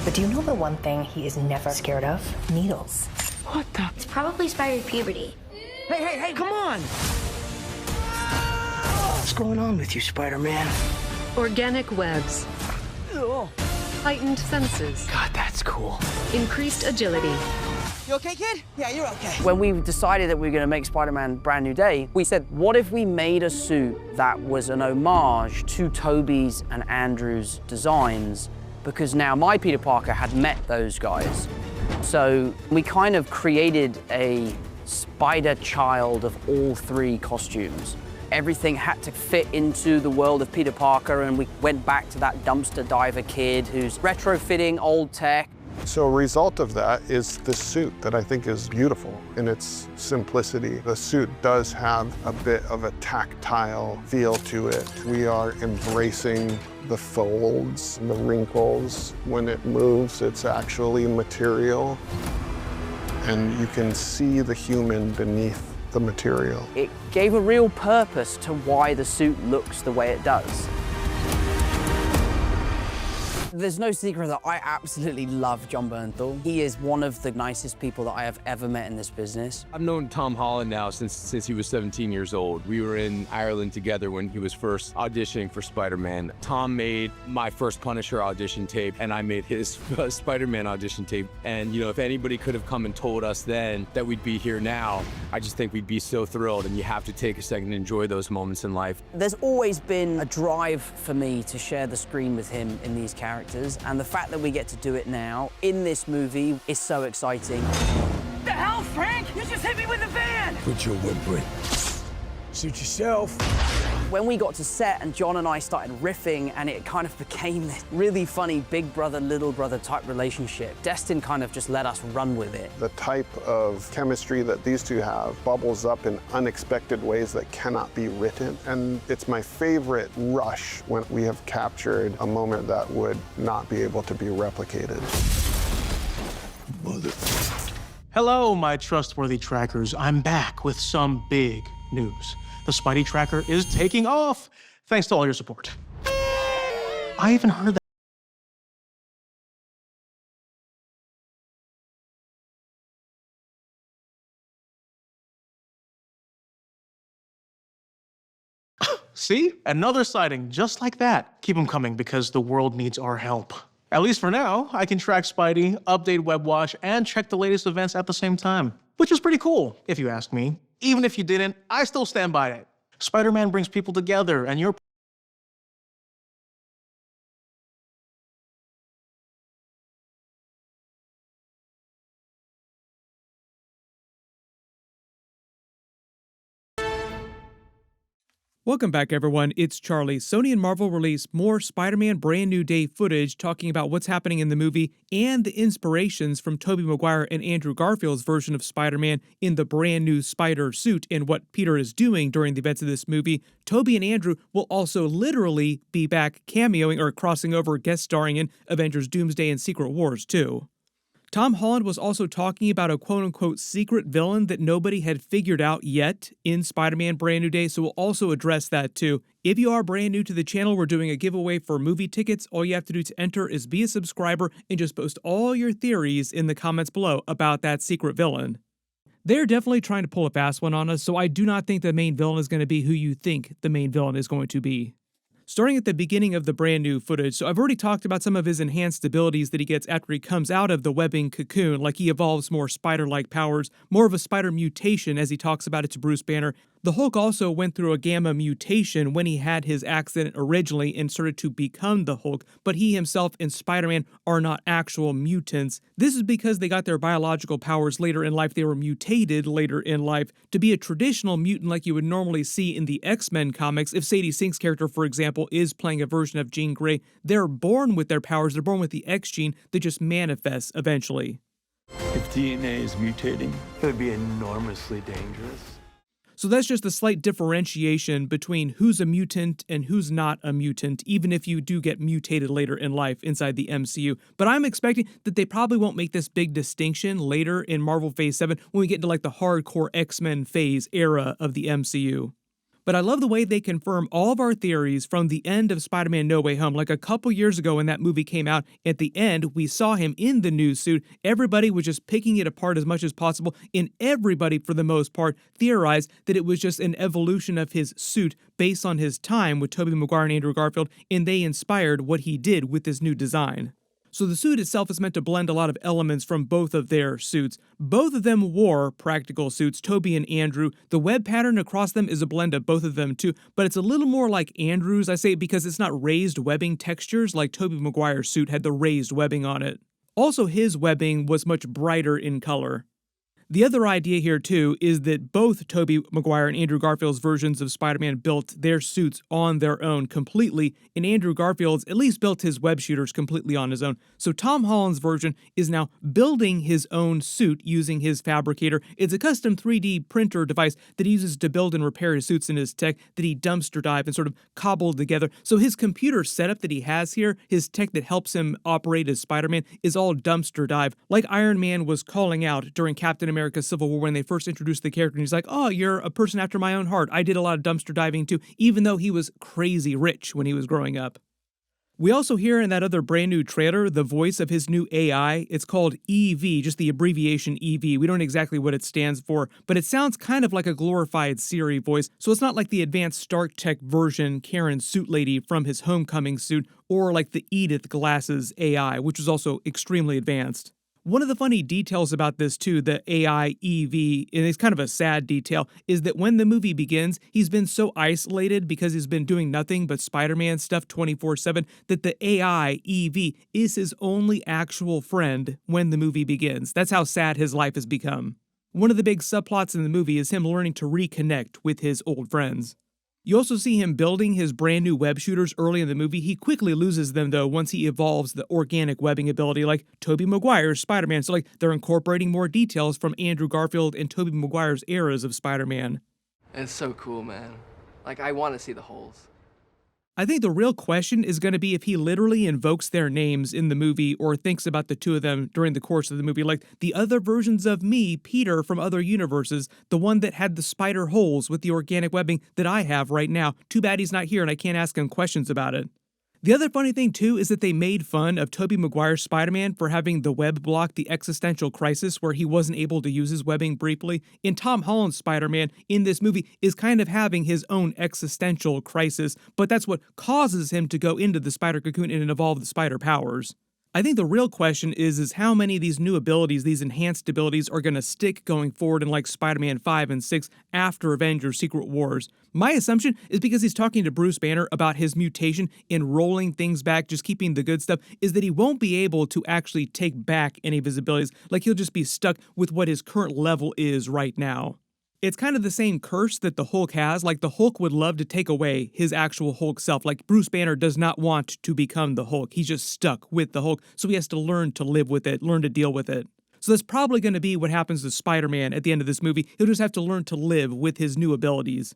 But do you know the one thing he is never scared of? Needles. What the? It's probably spider puberty. Hey, come on! What's going on with you, Spider-Man? Organic webs. Oh. Heightened senses. God, that's cool. Increased agility. You okay, kid? Yeah, you're okay. When we decided that we were going to make Spider-Man Brand New Day, we said, what if we made a suit that was an homage to Tobey's and Andrew's designs? Because now my Peter Parker had met those guys. So we kind of created a spider child of all three costumes. Everything had to fit into the world of Peter Parker, and we went back to that dumpster diver kid who's retrofitting old tech. So a result of that is this suit that I think is beautiful in its simplicity. The suit does have a bit of a tactile feel to it. We are embracing the folds and the wrinkles. When it moves, it's actually material. And you can see the human beneath the material. It gave a real purpose to why the suit looks the way it does. There's no secret that I absolutely love John Bernthal. He is one of the nicest people that I have ever met in this business. I've known Tom Holland now since he was 17 years old. We were in Ireland together when he was first auditioning for Spider-Man. Tom made my first Punisher audition tape, and I made his Spider-Man audition tape. And you know, if anybody could have come and told us then that we'd be here now, I just think we'd be so thrilled, and you have to take a second and enjoy those moments in life. There's always been a drive for me to share the screen with him in these characters. And the fact that we get to do it now in this movie is so exciting. The hell, Frank? You just hit me with a van! Quit your whimpering. Suit yourself. When we got to set and John and I started riffing, and it kind of became this really funny big brother, little brother type relationship, Destin kind of just let us run with it. The type of chemistry that these two have bubbles up in unexpected ways that cannot be written. And it's my favorite rush when we have captured a moment that would not be able to be replicated. Mother. Hello, my trustworthy trackers. I'm back with some big news. The Spidey tracker is taking off, thanks to all your support. I even heard that. See? Another sighting, just like that. Keep them coming, because the world needs our help. At least for now, I can track Spidey, update WebWatch, and check the latest events at the same time. Which is pretty cool, if you ask me. Even if you didn't, I still stand by it. Spider-Man brings people together, and you're Welcome back, everyone. It's Charlie. Sony and Marvel released more Spider-Man Brand New Day footage talking about what's happening in the movie and the inspirations from Tobey Maguire and Andrew Garfield's version of Spider-Man in the brand new spider suit and what Peter is doing during the events of this movie. Tobey and Andrew will also literally be back cameoing or crossing over guest starring in Avengers Doomsday and Secret Wars, too. Tom Holland was also talking about a quote-unquote secret villain that nobody had figured out yet in Spider-Man Brand New Day, so we'll also address that too. If you are brand new to the channel, we're doing a giveaway for movie tickets. All you have to do to enter is be a subscriber and just post all your theories in the comments below about that secret villain. They're definitely trying to pull a fast one on us, so I do not think the main villain is going to be who you think the main villain is going to be. Starting at the beginning of the brand new footage, so I've already talked about some of his enhanced abilities that he gets after he comes out of the webbing cocoon, like he evolves more spider-like powers, more of a spider mutation as he talks about it to Bruce Banner. The Hulk also went through a gamma mutation when he had his accident originally and started to become the Hulk, but he himself and Spider-Man are not actual mutants. This is because they got their biological powers later in life. They were mutated later in life to be a traditional mutant like you would normally see in the X-Men comics. If Sadie Sink's character, for example, is playing a version of Jean Grey, they're born with their powers. They're born with the X gene that just manifests eventually. If DNA is mutating, it would be enormously dangerous. So that's just a slight differentiation between who's a mutant and who's not a mutant, even if you do get mutated later in life inside the MCU. But I'm expecting that they probably won't make this big distinction later in Marvel Phase 7 when we get into like the hardcore X-Men phase era of the MCU. But I love the way they confirm all of our theories from the end of Spider-Man No Way Home. Like a couple years ago when that movie came out, at the end, we saw him in the new suit. Everybody was just picking it apart as much as possible, and everybody, for the most part, theorized that it was just an evolution of his suit based on his time with Tobey Maguire and Andrew Garfield, and they inspired what he did with this new design. So the suit itself is meant to blend a lot of elements from both of their suits. Both of them wore practical suits, Tobey and Andrew. The web pattern across them is a blend of both of them too, but it's a little more like Andrew's, I say, because it's not raised webbing textures like Tobey Maguire's suit had the raised webbing on it. Also, his webbing was much brighter in color. The other idea here, too, is that both Tobey Maguire and Andrew Garfield's versions of Spider-Man built their suits on their own completely, and Andrew Garfield's at least built his web shooters completely on his own. So Tom Holland's version is now building his own suit using his fabricator. It's a custom 3D printer device that he uses to build and repair his suits and his tech that he dumpster dived and sort of cobbled together. So his computer setup that he has here, his tech that helps him operate as Spider-Man, is all dumpster dive, like Iron Man was calling out during Captain America's Civil War when they first introduced the character, and he's like, oh, you're a person after my own heart. I did a lot of dumpster diving too, even though he was crazy rich when he was growing up. We also hear in that other brand new trailer the voice of his new AI. It's called EV, just the abbreviation EV. We don't know exactly what it stands for, but it sounds kind of like a glorified Siri voice, so it's not like the advanced Stark Tech version Karen Suit Lady from his Homecoming suit, or like the Edith Glasses AI, which was also extremely advanced. One of the funny details about this too, the AI EV, and it's kind of a sad detail, is that when the movie begins, he's been so isolated because he's been doing nothing but Spider-Man stuff 24/7 that the AI EV is his only actual friend when the movie begins. That's how sad his life has become. One of the big subplots in the movie is him learning to reconnect with his old friends. You also see him building his brand new web shooters early in the movie. He quickly loses them, though, once he evolves the organic webbing ability like Tobey Maguire's Spider-Man. So, they're incorporating more details from Andrew Garfield and Tobey Maguire's eras of Spider-Man. It's so cool, man. I want to see the holes. I think the real question is going to be if he literally invokes their names in the movie or thinks about the two of them during the course of the movie, like the other versions of me, Peter from other universes, the one that had the spider holes with the organic webbing that I have right now. Too bad he's not here and I can't ask him questions about it. The other funny thing, too, is that they made fun of Tobey Maguire's Spider-Man for having the web block the existential crisis where he wasn't able to use his webbing briefly. And Tom Holland's Spider-Man in this movie is kind of having his own existential crisis, but that's what causes him to go into the spider cocoon and evolve the spider powers. I think the real question is how many of these new abilities, these enhanced abilities, are going to stick going forward in Spider-Man 5 and 6 after Avengers Secret Wars. My assumption is because he's talking to Bruce Banner about his mutation and rolling things back, just keeping the good stuff, is that he won't be able to actually take back any of his abilities. He'll just be stuck with what his current level is right now. It's kind of the same curse that the Hulk has. The Hulk would love to take away his actual Hulk self. Bruce Banner does not want to become the Hulk. He's just stuck with the Hulk, so he has to learn to live with it, learn to deal with it. So that's probably going to be what happens to Spider-Man at the end of this movie. He'll just have to learn to live with his new abilities.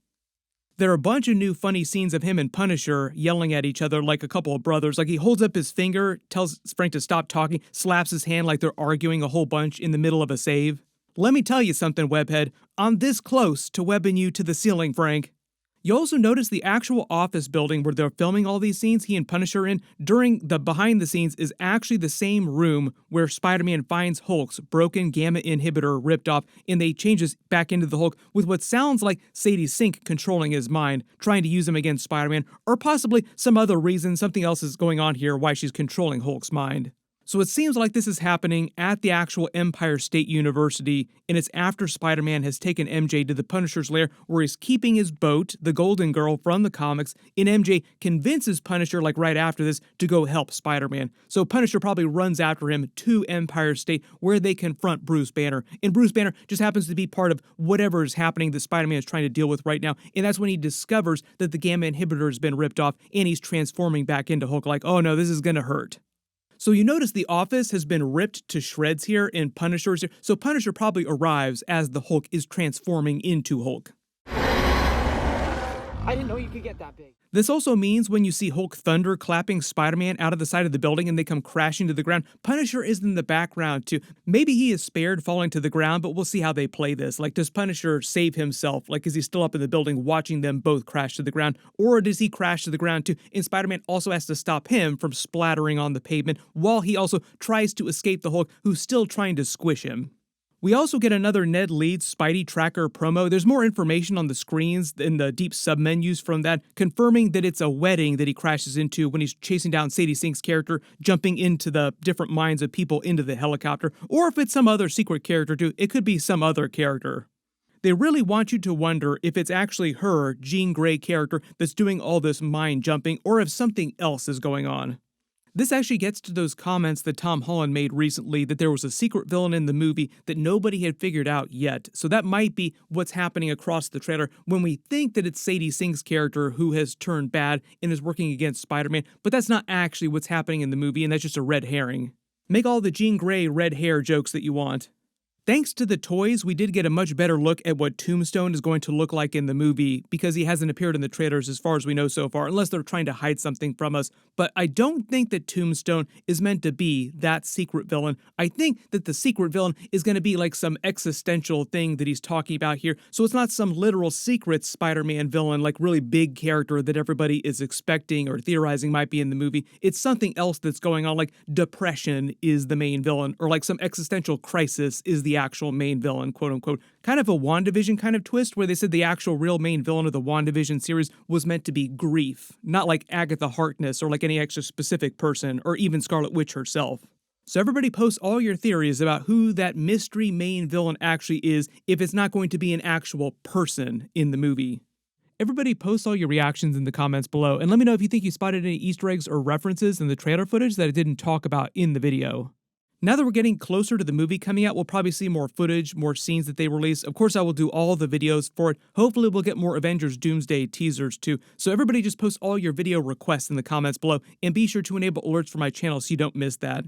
There are a bunch of new funny scenes of him and Punisher yelling at each other like a couple of brothers. He holds up his finger, tells Frank to stop talking, slaps his hand like they're arguing a whole bunch in the middle of a save. Let me tell you something, Webhead. I'm this close to webbing you to the ceiling, Frank. You also notice the actual office building where they're filming all these scenes he and Punisher are in during the behind the scenes is actually the same room where Spider-Man finds Hulk's broken gamma inhibitor ripped off, and they changes back into the Hulk with what sounds like Sadie Sink controlling his mind, trying to use him against Spider-Man, or possibly some other reason, something else is going on here why she's controlling Hulk's mind. So it seems like this is happening at the actual Empire State University, and it's after Spider-Man has taken MJ to the Punisher's lair where he's keeping his boat, the Golden Girl from the comics, and MJ convinces Punisher, right after this, to go help Spider-Man. So Punisher probably runs after him to Empire State where they confront Bruce Banner, and Bruce Banner just happens to be part of whatever is happening that Spider-Man is trying to deal with right now, and that's when he discovers that the gamma inhibitor has been ripped off, and he's transforming back into Hulk oh no, this is gonna hurt. So you notice the office has been ripped to shreds here and Punisher's here. So Punisher probably arrives as the Hulk is transforming into Hulk. I didn't know you could get that big. This also means when you see Hulk thunder clapping Spider-Man out of the side of the building and they come crashing to the ground, Punisher is in the background too. Maybe he is spared falling to the ground, but we'll see how they play this. Like, does Punisher save himself? Like, is he still up in the building watching them both crash to the ground? Or does he crash to the ground too? And Spider-Man also has to stop him from splattering on the pavement while he also tries to escape the Hulk, who's still trying to squish him. We also get another Ned Leeds Spidey Tracker promo. There's more information on the screens in the deep submenus from that, confirming that it's a wedding that he crashes into when he's chasing down Sadie Sink's character, jumping into the different minds of people into the helicopter. Or if it's some other secret character too, it could be some other character. They really want you to wonder if it's actually her, Jean Grey character, that's doing all this mind jumping, or if something else is going on. This actually gets to those comments that Tom Holland made recently that there was a secret villain in the movie that nobody had figured out yet. So that might be what's happening across the trailer when we think that it's Sadie Sink's character who has turned bad and is working against Spider-Man, but that's not actually what's happening in the movie, and that's just a red herring. Make all the Jean Grey red hair jokes that you want. Thanks to the toys, we did get a much better look at what Tombstone is going to look like in the movie, because he hasn't appeared in the trailers as far as we know so far, unless they're trying to hide something from us. But I don't think that Tombstone is meant to be that secret villain. I think that the secret villain is going to be like some existential thing that he's talking about here, so it's not some literal secret Spider-Man villain, like really big character that everybody is expecting or theorizing might be in the movie. It's something else that's going on, like depression is the main villain, or like some existential crisis is the actual main villain, quote unquote. Kind of a WandaVision kind of twist where they said the actual real main villain of the WandaVision series was meant to be grief, not like Agatha Harkness or like any extra specific person or even Scarlet Witch herself. So everybody post all your theories about who that mystery main villain actually is if it's not going to be an actual person in the movie. Everybody post all your reactions in the comments below and let me know if you think you spotted any Easter eggs or references in the trailer footage that I didn't talk about in the video. Now that we're getting closer to the movie coming out, we'll probably see more footage, more scenes that they release. Of course, I will do all the videos for it. Hopefully, we'll get more Avengers Doomsday teasers too. So everybody just post all your video requests in the comments below and be sure to enable alerts for my channel so you don't miss that.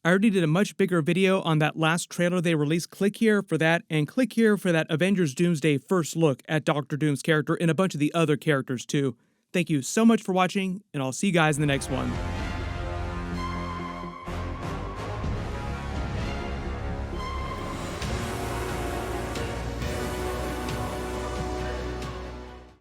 I already did a much bigger video on that last trailer they released. Click here for that, and click here for that Avengers Doomsday first look at Doctor Doom's character and a bunch of the other characters too. Thank you so much for watching, and I'll see you guys in the next one.